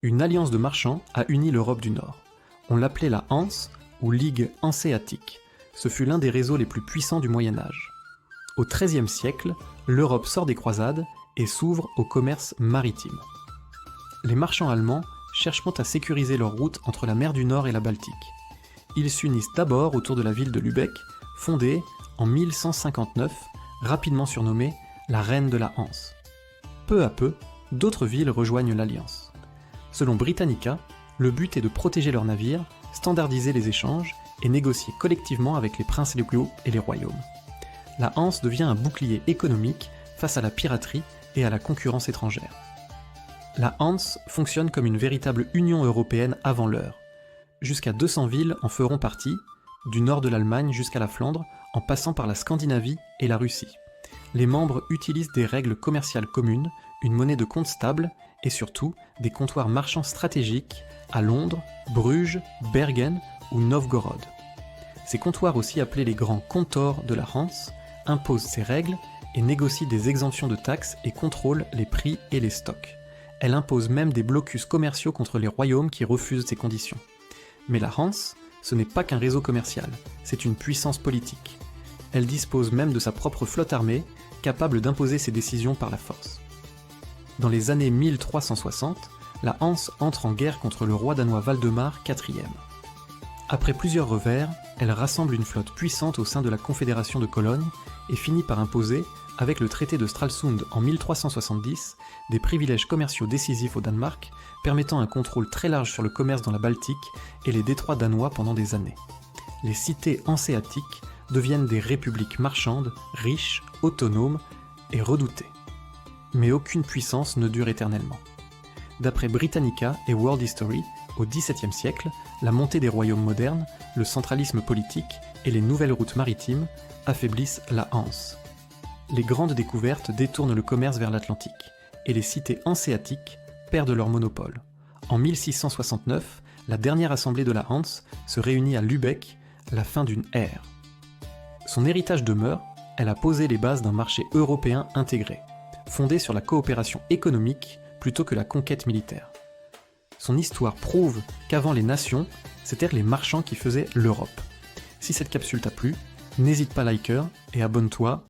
Une alliance de marchands a uni l'Europe du Nord. On l'appelait la Hanse ou Ligue hanséatique. Ce fut l'un des réseaux les plus puissants du Moyen-Âge. Au XIIIe siècle, l'Europe sort des croisades et s'ouvre au commerce maritime. Les marchands allemands cherchent à sécuriser leur route entre la mer du Nord et la Baltique. Ils s'unissent d'abord autour de la ville de Lübeck, fondée en 1159, rapidement surnommée la Reine de la Hanse. Peu à peu, d'autres villes rejoignent l'alliance. Selon Britannica, le but est de protéger leurs navires, standardiser les échanges et négocier collectivement avec les princes locaux et les royaumes. La Hanse devient un bouclier économique face à la piraterie et à la concurrence étrangère. La Hanse fonctionne comme une véritable Union européenne avant l'heure. Jusqu'à 200 villes en feront partie, du nord de l'Allemagne jusqu'à la Flandre, en passant par la Scandinavie et la Russie. Les membres utilisent des règles commerciales communes, une monnaie de compte stable et surtout des comptoirs marchands stratégiques à Londres, Bruges, Bergen ou Novgorod. Ces comptoirs, aussi appelés les grands comptors de la Hanse, imposent ces règles et négocient des exemptions de taxes et contrôlent les prix et les stocks. Elle impose même des blocus commerciaux contre les royaumes qui refusent ces conditions. Mais la Hanse, ce n'est pas qu'un réseau commercial, c'est une puissance politique. Elle dispose même de sa propre flotte armée, capable d'imposer ses décisions par la force. Dans les années 1360, la Hanse entre en guerre contre le roi danois Valdemar IV. Après plusieurs revers, elle rassemble une flotte puissante au sein de la Confédération de Cologne et finit par imposer, avec le traité de Stralsund en 1370, des privilèges commerciaux décisifs au Danemark, permettant un contrôle très large sur le commerce dans la Baltique et les détroits danois pendant des années. Les cités hanséatiques deviennent des républiques marchandes, riches, autonomes et redoutées. Mais aucune puissance ne dure éternellement. D'après Britannica et World History, au XVIIe siècle, la montée des royaumes modernes, le centralisme politique et les nouvelles routes maritimes affaiblissent la Hanse. Les grandes découvertes détournent le commerce vers l'Atlantique, et les cités hanséatiques perdent leur monopole. En 1669, la dernière assemblée de la Hanse se réunit à Lübeck, la fin d'une ère. Son héritage demeure, elle a posé les bases d'un marché européen intégré, fondé sur la coopération économique plutôt que la conquête militaire. Son histoire prouve qu'avant les nations, c'étaient les marchands qui faisaient l'Europe. Si cette capsule t'a plu, n'hésite pas à liker et abonne-toi